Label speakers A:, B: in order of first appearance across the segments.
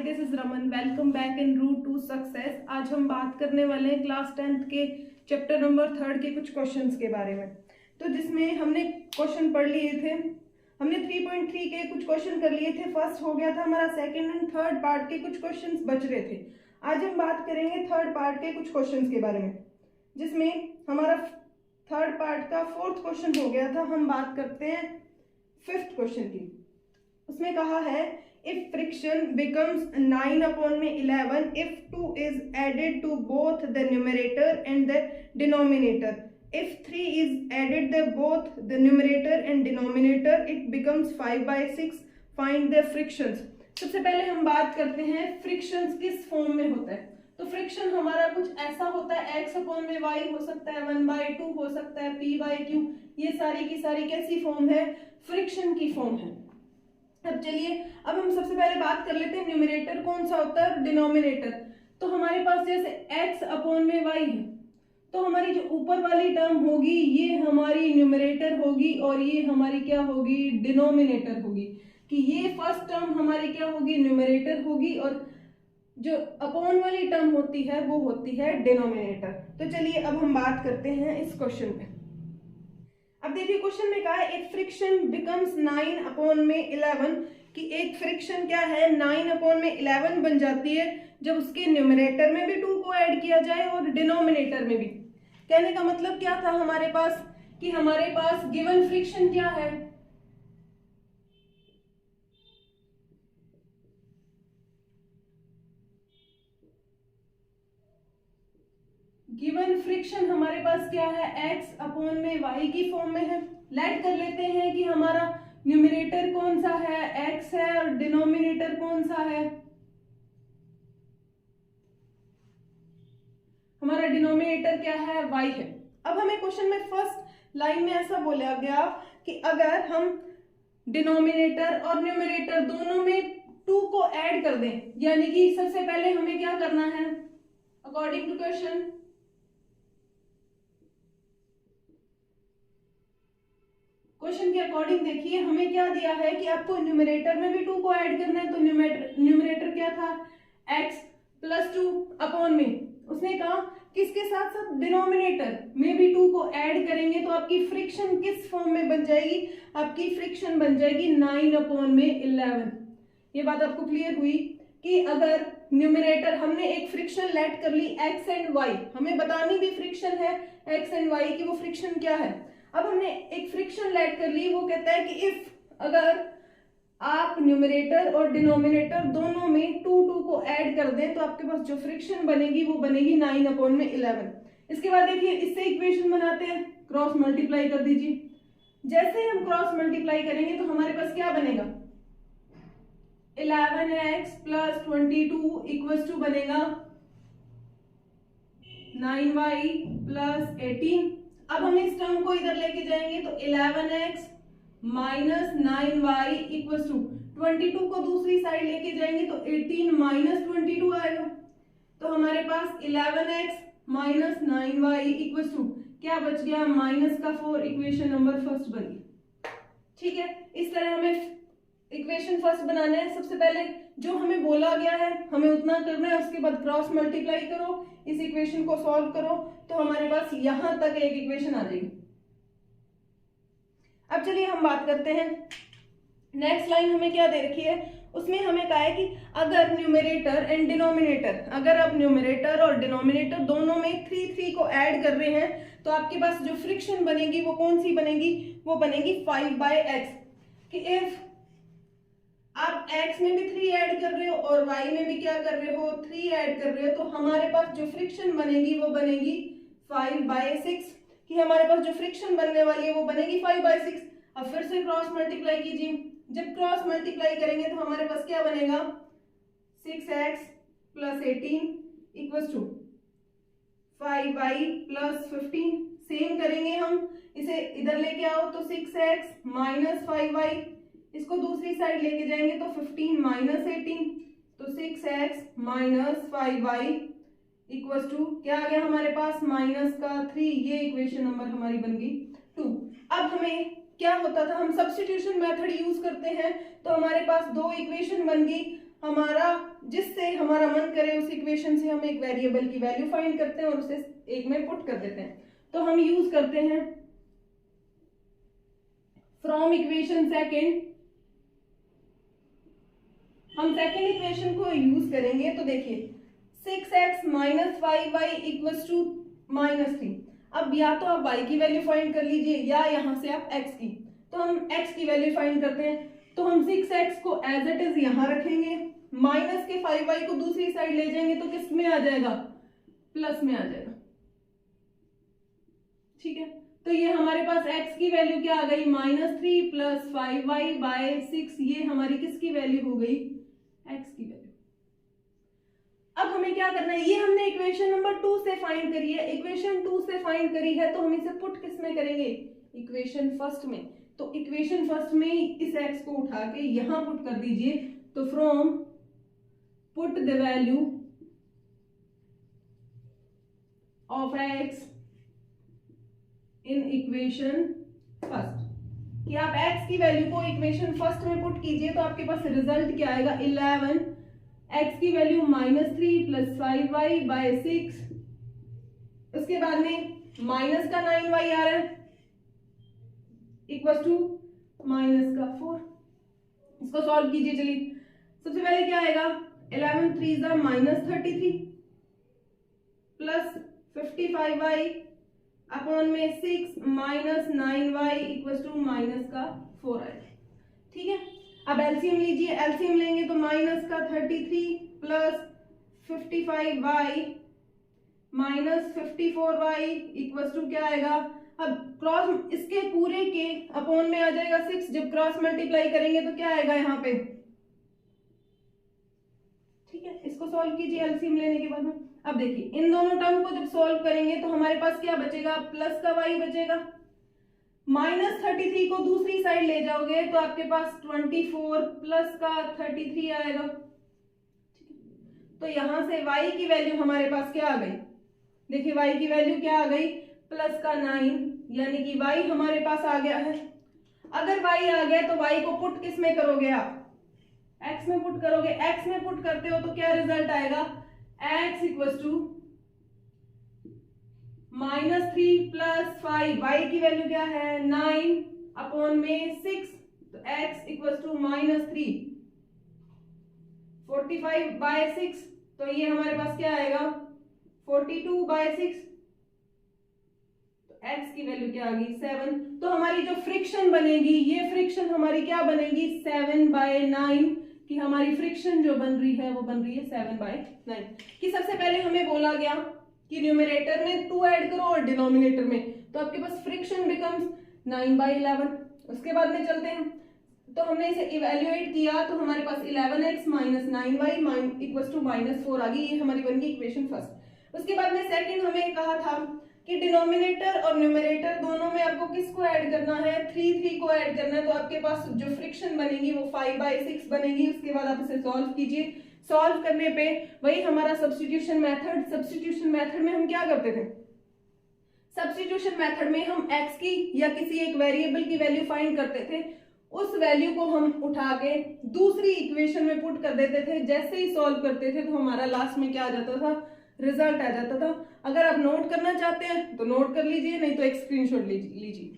A: This is Raman. Welcome back in route to success. आज हम बात करने वाले हैं क्लास 10th के चैप्टर नंबर 3 के कुछ क्वेश्चंस के बारे में। तो जिसमें हमने क्वेश्चन पढ़ लिए थे, हमने 3.3 के कुछ क्वेश्चन कर लिए थे। फर्स्ट हो गया था हमारा, सेकंड एंड थर्ड पार्ट के कुछ क्वेश्चंस बच रहे थे। आज हम बात करेंगे थर्ड पार्ट के कुछ क्वेश्चंस के बारे में, जिसमें हमारा थर्ड पार्ट का फोर्थ क्वेश्चन हो गया था। हम बात करते हैं फिफ्थ क्वेश्चन की। उसमें कहा है if friction becomes 9/11 if 2 is added to both the numerator and the denominator, if 3 is added to both the numerator and denominator it becomes 5/6, find the frictions। सबसे पहले हम बात करते हैं फ्रिक्शंस किस फॉर्म में होता है। तो फ्रिक्शन हमारा कुछ ऐसा होता है, x/y हो सकता है, 1/2 हो सकता है, p/q। ये सारी की सारी कैसी फॉर्म है? फ्रिक्शन की फॉर्म है। अब चलिए, अब हम सबसे पहले बात कर लेते हैं न्यूमरेटर कौन सा होता है और डिनोमिनेटर। तो हमारे पास जैसे x/y है, तो हमारी जो ऊपर वाली टर्म होगी ये हमारी न्यूमरेटर होगी और ये हमारी क्या होगी? डिनोमिनेटर होगी। कि ये फर्स्ट टर्म हमारी क्या होगी? न्यूमरेटर होगी, और जो अपॉन वाली टर्म होती है वो होती है डिनोमिनेटर। तो चलिए अब हम बात करते हैं इस क्वेश्चन पे। अब देखिए क्वेश्चन में कहा है इफ फ्रिक्शन बिकम्स 9/11, कि एक फ्रिक्शन क्या है? 9/11 बन जाती है जब उसके न्यूमरेटर में भी 2 को ऐड किया जाए और डिनोमिनेटर में भी। कहने का मतलब क्या था हमारे पास, कि हमारे पास गिवन फ्रिक्शन क्या है? गिवन फ्रिक्शन हमारे पास क्या है? x/y की फॉर्म में है। लेट कर लेते हैं कि हमारा न्यूमरेटर कौन सा है? x है, और डिनोमिनेटर कौन सा है? हमारा डिनोमिनेटर क्या है? y है। अब हमें क्वेश्चन में फर्स्ट लाइन में ऐसा बोला गया कि अगर हम डिनोमिनेटर और न्यूमरेटर दोनों में 2 को ऐड कर दें, यानी कि सबसे पहले हमें क्या करना है अकॉर्डिंग टू क्वेश्चन? क्वेश्चन के अकॉर्डिंग देखिए हमें क्या दिया है कि आपको न्यूमरेटर में भी 2 को ऐड करना है। तो न्यूमरेटर क्या था? x+2 में उसने कहा किसके साथ साथ डिनोमिनेटर में भी 2 को ऐड करेंगे तो आपकी फ्रिक्शन किस फॉर्म में बन जाएगी? आपकी फ्रिक्शन बन जाएगी 9/11। ये बात आपको क्लियर हुई कि अगर न्यूमरेटर हमने एक फ्रिक्शन लेट कर ली x एंड y, हमें बतानी भी फ्रिक्शन है x एंड y की, वो फ्रिक्शन क्या है। अब हमने एक फ्रिक्शन लेट कर ली, वो कहता है कि इफ अगर आप न्यूमरेटर और डिनोमिनेटर दोनों में 2 को ऐड कर दें तो आपके पास जो फ्रिक्शन बनेगी वो बनेगी 9/11। इसके बाद देखिए इससे इक्वेशन बनाते हैं, क्रॉस मल्टीप्लाई कर दीजिए। जैसे हम क्रॉस मल्टीप्लाई करेंगे तो हमारे पास क्या बनेगा? 11x + 22 इक्वल्स टू बनेगा 9y + 18। अब हम इस टर्म को इधर लेके जाएंगे तो 11x - 9y इक्वल्स टू 22 को दूसरी साइड लेके जाएंगे तो 18 - 22 आएगा। तो हमारे पास 11x - 9y इक्वल्स टू क्या बच गया? -4। इक्वेशन नंबर फर्स्ट बनी। ठीक है, इस तरह हमें इक्वेशन फर्स्ट बनाने हैं। सबसे पहले जो हमें बोला गया है हमें उतना करना है, उसके बाद क्रॉस मल्टीप्लाई करो, इस इक्वेशन को सॉल्व करो तो हमारे पास यहां तक एक इक्वेशन आ जाएगी। अब चलिए हम बात करते हैं नेक्स्ट लाइन हमें क्या दे रखी है। उसमें हमें कहा है कि अगर न्यूमरेटर एंड डिनोमिनेटर, अगर आप न्यूमरेटर और डिनोमिनेटर दोनों में 3 को ऐड कर रहे हैं तो आपके पास जो फ्रिक्शन बनेगी वो कौन सी बनेगी? वो बनेगी 5/x। कि इफ आप x में भी 3 ऐड कर रहे हो और y में भी क्या कर रहे हो? 3 ऐड कर रहे हो, तो हमारे पास जो फ्रिक्शन बनेगी वो बनेगी 5/6। कि हमारे पास जो फ्रिक्शन बनने वाली है वो बनेगी 5/6। अब फिर से क्रॉस मल्टीप्लाई कीजिए। जब क्रॉस मल्टीप्लाई करेंगे तो हमारे पास क्या बनेगा? 6x + 18 equals to 5y + 15। Same करेंगे हम, इसे इधर लेके आओ तो 6x - 5y, इसको दूसरी साइड लेके जाएंगे तो 15 - 18, तो 6x - 5y इक्वल्स टू क्या आ गया हमारे पास? -3। ये इक्वेशन नंबर हमारी बन गई 2। अब हमें क्या होता था, हम सब्स्टिट्यूशन मेथड यूज करते हैं तो हमारे पास 2 इक्वेशन बन गई। हमारा जिससे हमारा मन करे उस इक्वेशन से हम एक वेरिएबल की वैल्यू फाइंड करते हैं और उसे एक में पुट कर देते हैं। तो हम यूज करते हैं फ्रॉम इक्वेशन सेकेंड, हम सेकेंड इक्वेशन को यूज करेंगे। तो देखिए 6x minus 5y equals to -3। अब या तो आप y की वैल्यू फाइंड कर लीजिए या यहां से आप x की। तो हम x की वैल्यू फाइंड करते हैं। तो हम 6x को एज इट इज यहां रखेंगे, माइनस के 5y को दूसरी साइड ले जाएंगे तो किस में आ जाएगा, प्लस में आ जाएगा। ठीक है, तो ये हमारे पास x की वैल्यू क्या आ गई, -3 प्लस 5y बाय 6। ये हमारी किसकी वैल्यू हो गई, x की वैल्यू। अब हमें क्या करना है, ये हमने इक्वेशन नंबर 2 से फाइंड करी है। इक्वेशन 2 से फाइंड करी है तो हम इसे पुट किस में करेंगे, इक्वेशन फर्स्ट में। तो इक्वेशन फर्स्ट में इस x को उठा के यहां पुट कर दीजिए। तो from put the value of x in equation first, कि आप x की वैल्यू को इक्वेशन फर्स्ट में पुट कीजिए तो आपके पास रिजल्ट क्या आएगा, 11 x की वैल्यू -3 प्लस 5y बाय 6। उसके बाद में माइनस का 9y आ रहा है इक्वल टू माइनस का 4। इसको सॉल्व कीजिए। चलिए सबसे पहले क्या आएगा, 11 3 जा -33 प्लस 55y अपॉन में 6 minus 9y equal to minus का 4 आएगा। ठीक है, अब एलसीएम लीजिए। एलसीएम लेंगे तो माइनस का 33 plus 55y minus 54y equal to क्या आएगा, अब क्रॉस इसके पूरे के अपॉन में आ जाएगा 6। जब क्रॉस मल्टीप्लाई करेंगे तो क्या आएगा यहाँ पे। ठीक है, इसको सॉल्व कीजिए एलसीएम लेने के बाद में। अब देखिए इन दोनों टर्म को जब सॉल्व करेंगे तो हमारे पास क्या बचेगा, प्लस का y बचेगा। -33 को दूसरी साइड ले जाओगे तो आपके पास 24 प्लस का 33 आएगा। तो यहां से y की वैल्यू हमारे पास क्या आ गई, देखिए y की वैल्यू क्या आ गई, प्लस का 9, यानी कि y हमारे पास आ गया है। अगर y आ गया तो y को पुट किस में करोगे, आप x में पुट करोगे। x में पुट करते हो तो क्या रिजल्ट आएगा, x equals to -3 plus 5, y की वैल्यू क्या है 9 अपॉन में 6, तो x इक्वल्स टू -3 45 बाय 6। तो ये हमारे पास क्या आएगा 42 बाय 6। तो x की वैल्यू क्या आ गई 7। तो हमारी जो फ्रिक्शन बनेगी, ये फ्रिक्शन हमारी क्या बनेगी 7 बाय 9, कि हमारी फ्रिक्शन जो बन रही है वो बन रही है 7 बाय 9। कि सबसे पहले हमें बोला गया कि न्यूमरेटर में 2 ऐड करो और डिनोमिनेटर में, तो आपके पास फ्रिक्शन बिकम्स 9 बाय 11। उसके बाद में चलते हैं, तो हमने इसे इवेल्युएट किया तो हमारे पास 11x minus 9y equals to -4 आ गई। ये हमारी बन गई इक्वेशन फर्स्ट। उसके बाद में सेकंड हमें कहा था कि डिनोमिनेटर और न्यूमरेटर दोनों में आपको किसको ऐड करना है, 3 को ऐड करना है। तो आपके पास जो फ्रिक्शन बनेगी वो 5 बाय 6 बनेगी। उसके बाद आप इसे सॉल्व कीजिए। सॉल्व करने पे वही हमारा सब्स्टिट्यूशन मेथड। सब्स्टिट्यूशन मेथड में हम क्या करते थे, सब्स्टिट्यूशन मेथड में हम x की या किसी एक वेरिएबल की वैल्यू फाइंड करते थे, उस वैल्यू को हम उठा के दूसरी इक्वेशन में पुट कर देते थे। जैसे ही सॉल्व करते थे तो हमारा लास्ट में क्या आ जाता था, रिजल्ट आ जाता था। अगर आप नोट करना चाहते हैं तो नोट कर लीजिए, नहीं तो एक स्क्रीनशॉट लीजिए।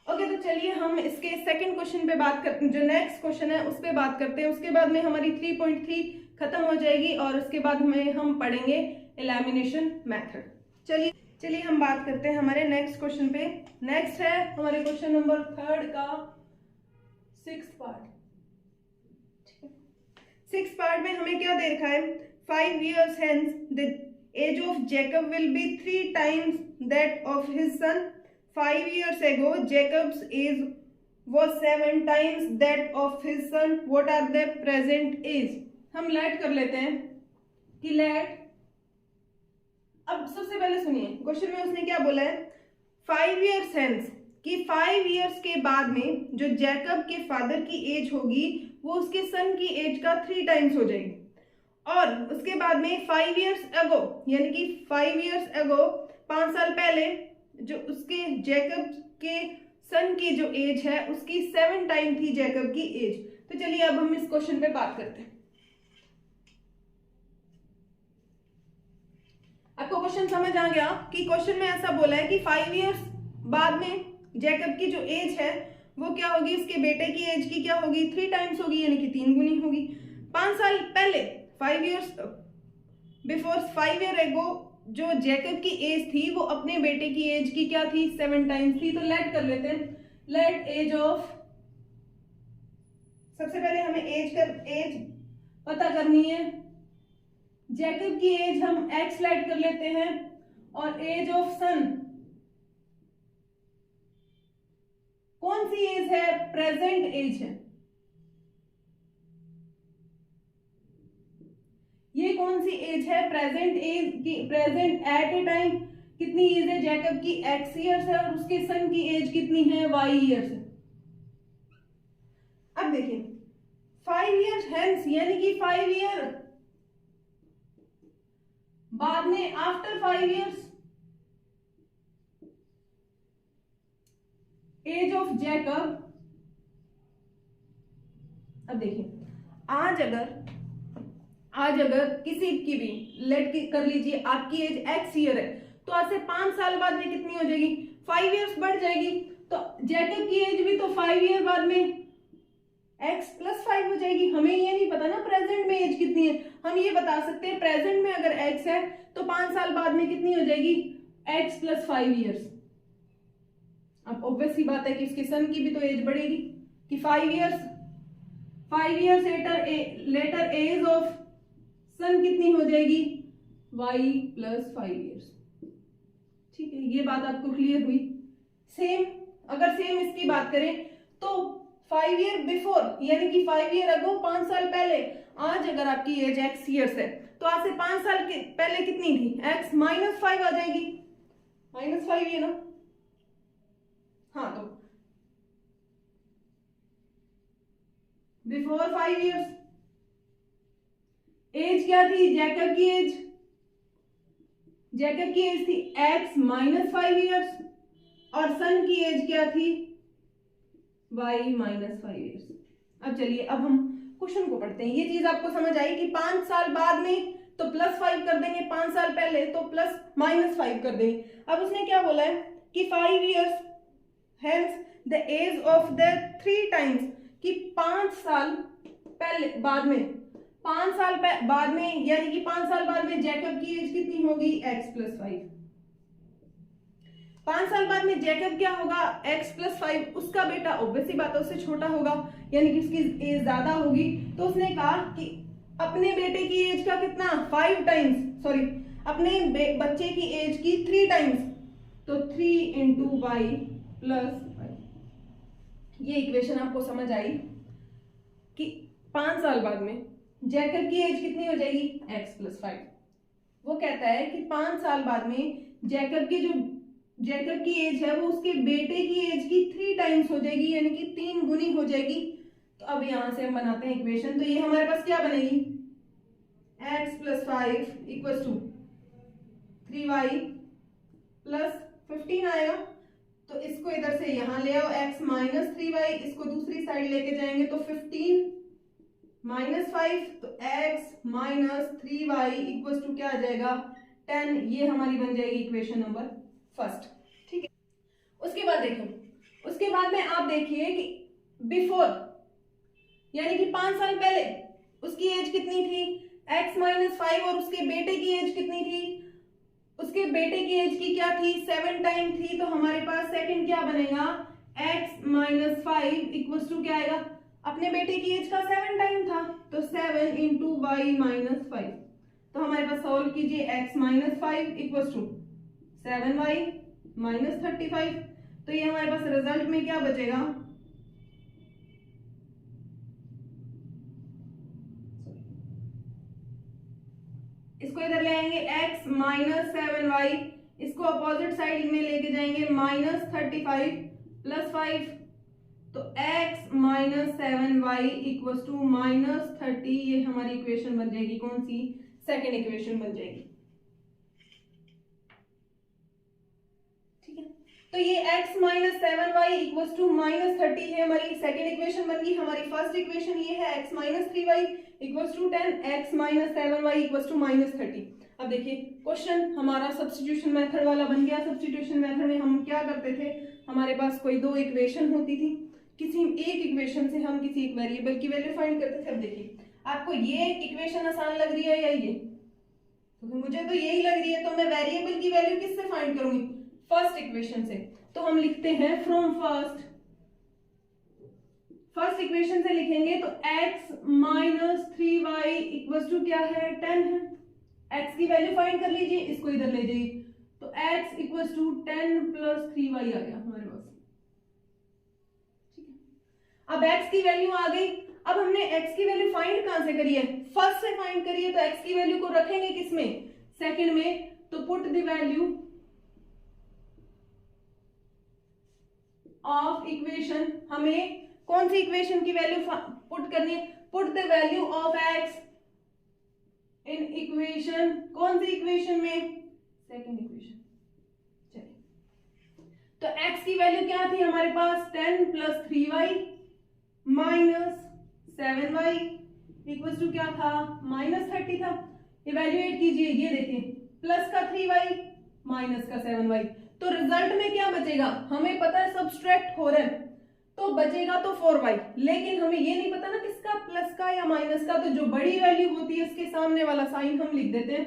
A: ओके, तो चलिए हम इसके सेकंड क्वेश्चन पे बात करते हैं। जो नेक्स्ट क्वेश्चन है उस पे बात करते हैं। उसके बाद में हमारी 3.3 खत्म हो जाएगी और उसके बाद में हम पढ़ेंगे एलिमिनेशन मेथड। चलिए हम बात करते हैं हमारे नेक्स्ट क्वेश्चन पे। नेक्स्ट है हमारे क्वेश्चन नंबर 3 का 6th पार्ट। 6th पार्ट में हमें क्या दे रखा है, 5 years hence the age of Jacob will be 3 times that of his son. 5 years ago Jacob's age was 7 times that of his son. What are the present age? हम late कर लेते हैं कि लेट। अब सबसे पहले सुनिए क्वेश्चन में उसने क्या बोला है, 5 years hence, कि 5 years के बाद में जो जैकब के फादर की एज होगी वो उसके सन की एज का 3 टाइम्स हो जाएगी। और उसके बाद में 5 years ago, यानी कि 5 years ago 5 साल पहले जो उसके जैकब के सन की जो एज है उसकी 7 टाइम थी जैकब की एज। तो चलिए अब हम इस क्वेश्चन पे बात करते हैं। आपको क्वेश्चन समझ आ गया कि क्वेश्चन में ऐसा बोला है कि 5 इयर्स बाद में जैकब की जो एज है वो क्या होगी, उसके बेटे की एज की क्या होगी, 3 टाइम्स होगी, यानी कि 3 गुनी होगी। 5 साल पहले 5 इयर्स बिफोर 5 ईयर एगो जो जैकब की एज थी वो अपने बेटे की एज की क्या थी, 7 टाइम्स थी। तो लेट कर लेते हैं, लेट एज ऑफ, सबसे पहले हमें एज पता करनी है। जैकब की एज हम x लेट कर लेते हैं और एज ऑफ सन कौन सी एज है, प्रेजेंट एज है। ये कौन सी एज है, प्रेजेंट एज की, प्रेजेंट एट ए टाइम कितनी एज है जैकब की, x ईयर्स है, और उसके सन की एज कितनी है, y ईयर्स है। अब देखिए 5 ईयर्स हेंस यानी कि 5 ईयर बाद में, after 5 years age of Jacob. अब देखिए आज अगर किसी की भी लेट कर लीजिए आपकी एज x ईयर है, तो आज से 5 साल बाद में कितनी हो जाएगी, 5 ईयर्स बढ़ जाएगी। तो जैकब की एज भी तो 5 ईयर बाद में x + 5 हो जाएगी। हमें ये नहीं पता ना प्रेजेंट में एज कितनी है, हम ये बता सकते हैं प्रेजेंट में अगर x है तो 5 साल बाद में कितनी हो जाएगी, x + 5 ईयर्स। अब ऑब्वियस सी बात है कि इसके सन की भी तो एज बढ़ेगी कि 5 ईयर्स लेटर एज ऑफ सन कितनी हो जाएगी, y + 5 ईयर्स। ठीक है, ये बात आपको क्लियर हुई। सेम अगर सेम इसकी बात करें तो 5 ईयर बिफोर यानी कि 5 ईयर अगो, 5 साल पहले, आज अगर आपकी एज x ईयर्स है तो आज से 5 साल के पहले कितनी थी, x - 5 आ जाएगी, -5 ये ना। हाँ, तो बिफोर 5 इयर्स एज क्या थी जैकब की एज, जैकब की एज थी x - 5 इयर्स और सन की एज क्या थी, y - 5 इयर्स। अब चलिए अब हम क्वेश्चन को पढ़ते हैं। ये चीज आपको समझ आई कि 5 साल बाद में तो +5 कर देंगे, 5 साल पहले तो +-5 कर देंगे। अब उसने क्या बोला है कि 5 years hence the age of the 3 times, कि 5 साल पहले बाद में, 5 साल बाद में यानी कि 5 साल बाद में जैकब की एज कितनी होगी, x + 5। 5 साल बाद में जैकब क्या होगा, x + 5, उसका बेटा ऑब्वियस सी बात है उससे छोटा होगा यानी कि उसकी एज ज्यादा होगी। तो उसने कहा कि अपने बेटे की एज का कितना, 5 टाइम्स, सॉरी अपने बच्चे की एज की 3 टाइम्स, तो 3 × y + 5। ये इक्वेशन आपको समझ आई कि 5 साल बाद में जैकब की एज कितनी हो जाएगी, x + 5। वो कहता है कि 5 साल बाद में जैकब की एज है वो उसके बेटे की एज की 3 टाइम्स हो जाएगी, यानी कि 3 गुनी हो जाएगी। तो अब यहां से हम बनाते हैं इक्वेशन। तो ये हमारे पास क्या बनेगी, x + 5 = 3y + 15 आएगा। तो इसको इधर से यहां ले आओ, x - 3y, इसको दूसरी साइड लेके जाएंगे तो 15 - 5, तो x - 3y = क्या आ जाएगा, 10। ये हमारी बन जाएगी इक्वेशन नंबर फर्स्ट। ठीक है, उसके बाद देखो, उसके बाद में आप देखिए कि बिफोर यानी कि 5 साल पहले उसकी एज कितनी थी, x - 5, और उसके बेटे की एज कितनी थी, उसके बेटे की एज की क्या थी, 7 टाइम थी। तो हमारे पास सेकंड क्या बनेगा, x - 5 = क्या आएगा, अपने बेटे की एज का 7 टाइम था, तो 7 × y - 5। तो हमारे पास सॉल्व कीजिए, x - 5 = 7y - 35। तो ये हमारे पास रिजल्ट में क्या बचेगा, इसको इधर ले आएंगे x - 7y, इसको अपोजिट साइड में लेके जाएंगे -35 + 5, तो x - 7y = -30। ये हमारी इक्वेशन बन जाएगी, कौन सी, सेकेंड इक्वेशन बन जाएगी। ठीक है, तो ये x minus 7y equal to minus 30 है, हमारी सेकेंड इक्वेशन बन गई। हमारी फर्स्ट इक्वेशन ये है x minus 3y equal to 10, x minus 7y equal to minus 30। अब देखिए क्वेश्चन हमारा सब्स्टिट्यूशन मेथड वाला बन गया। सब्स्टिट्यूशन मेथड में हम क्या करते थे, हमारे पास कोई दो इक्वेशन होती थी, किसी एक इक्वेशन से हम किसी एक वेरिएबल की वैल्यू फाइंड करते थे। अब देखिए आपको ये इक्वेशन आसान लग रही है या ये, तो मुझे तो यही लग रही है, तो मैं वेरिएबल की वैल्यू किससे फाइंड करूंगी, फर्स्ट इक्वेशन से। तो हम लिखते हैं फ्रॉम फर्स्ट इक्वेशन से लिखेंगे तो x minus 3y equal to क्या है, 10 है। x की वैल्यू फाइंड कर लीजिए, इसको इधर ले जाइए, तो x equal to 10 plus 3y आ गया हमारे पास। ठीक है, अब x की वैल्यू आ गई। अब हमने x की वैल्यू फाइंड कहां से करी है, फर्स्ट से फाइंड करी है, तो x की वैल्यू को रखेंगे किसमें, सेकंड में। तो put the value of equation, हमें कौन सी इक्वेशन की वैल्यू पुट करनी है, put the value of x in equation, कौन सी इक्वेशन में, सेकंड इक्वेशन। चलिए, तो x की वैल्यू क्या थी हमारे पास, 10 plus 3y minus 7y equal to क्या था, माइनस 30 था। इवेल्युएट कीजिए, ये देखिए प्लस का 3y माइनस का 7y, तो रिजल्ट में क्या बचेगा, हमें पता है सब्सट्रैक्ट हो रहा है तो बचेगा तो 4y, लेकिन हमें ये नहीं पता ना किसका, प्लस का या माइनस का। तो जो बड़ी वैल्यू होती है उसके सामने वाला साइन हम लिख देते हैं,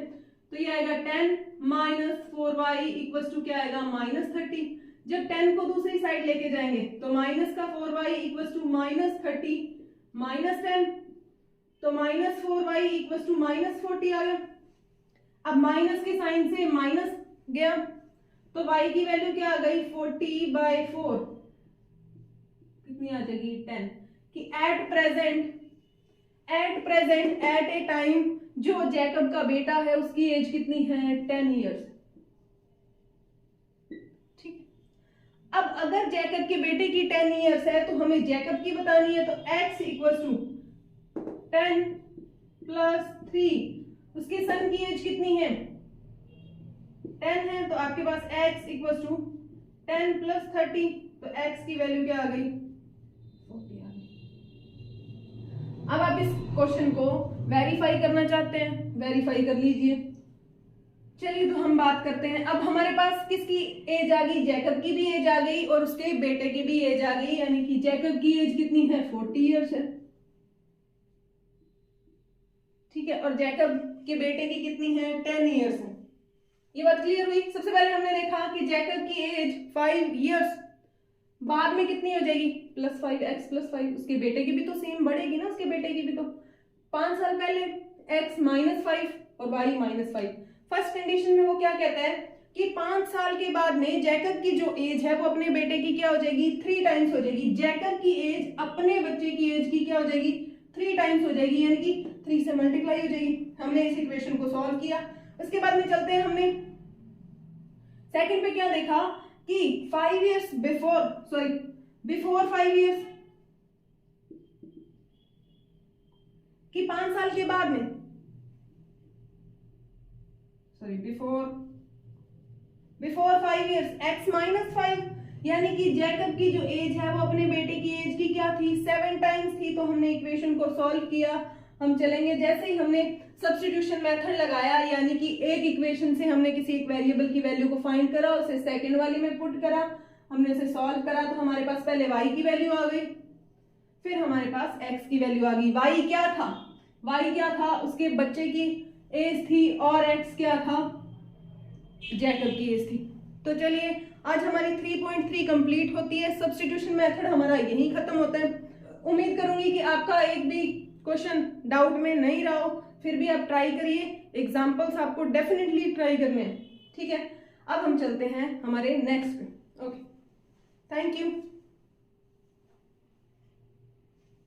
A: तो ये आएगा 10 माइनस 4y इक्वल टू क्या आएगा, माइनस 30। जब 10 को दूसरी साइड लेके जाएंगे तो माइनस का 4y equal to minus 30 minus 10, तो minus 4y equal to minus 40 आ गया। अब माइनस के साइन से माइनस गया, तो y की वैल्यू क्या आ गई, 40/4 कितनी आ जाएगी, 10। कि at present at A time जो जैकब का बेटा है उसकी एज कितनी है, 10 ईयर्स। ठीक, अब अगर जैकब के बेटे की 10 ईयर्स है तो हमें जैकब की बतानी है, तो x इक्वल टू 10 प्लस 3, उसके सन की एज कितनी है, 10 है, तो आपके पास x इक्वल टू 10 प्लस 30, तो x की वैल्यू क्या आ गई, 40 आ गई। अब आप इस क्वेश्चन को वेरीफाई करना चाहते हैं, वेरीफाई कर लीजिए। चलिए तो हम बात करते हैं, अब हमारे पास किसकी एज आ गई, जैकब की भी एज आ गई और उसके बेटे की भी एज आ गई, यानी कि जैकब की एज कितनी है, 40 ईयर्स है। ठीक है, और जैकब के बेटे की कितनी है, 10 ईयर्स है। ये बात क्लियर हुई। सबसे पहले हमने देखा कि जैकब की एज 5 ईयर्स, बाद में कितनी हो जाएगी, प्लस 5x प्लस 5, उसके बेटे की भी तो सेम बढ़ेगी ना, उसके बेटे की भी तो 5 साल पहले x माइनस 5 और y माइनस 5। फर्स्ट कंडीशन में वो क्या कहता है कि 5 साल के बाद में जैकब की जो एज है वो अपने बेटे की क्या हो जाएगी, 3 टाइम्स हो जाएगी। जैकब की एज अपने बच्चे की एज की क्या हो जाएगी, 3 टाइम्स हो जाएगी, यानी कि 3 से मल्टीप्लाई हो जाएगी। हमने इस इक्वेशन को सॉल्व किया। उसके बाद में चलते हैं, हमने सेकंड पे क्या देखा कि 5 इयर्स बिफोर 5 इयर्स, कि 5 साल के बाद में, बिफोर 5 इयर्स x माइनस 5, यानी कि जैकब की जो एज है वो अपने बेटे की एज की क्या थी, 7 टाइम्स थी। तो हमने इक्वेशन को सॉल्व किया। हम चलेंगे, जैसे ही हमने सब्स्टिट्यूशन मेथड लगाया, यानी कि एक इक्वेशन से हमने किसी एक वेरिएबल की वैल्यू को फाइंड करा, उसे सेकंड वाली में पुट करा, हमने उसे सॉल्व करा, तो हमारे पास पहले y की वैल्यू आ गई, फिर हमारे पास x की वैल्यू आ गई। y क्या था, उसके बच्चे की एज थी, और x क्या था, जैकब की एज थी। तो चलिए आज हमारी 3.3 कंप्लीट होती है। सब्स्टिट्यूशन मेथड हमारा यही खत्म होता है। उम्मीद करूंगी कि आपका एक भी क्वेश्चन डाउट में नहीं रहा हो, फिर भी आप ट्राई करिए। एग्जाम्पल्स आपको डेफिनेटली ट्राई करने हैं। ठीक है, अब हम चलते हैं हमारे नेक्स्ट पे। Okay, thank you.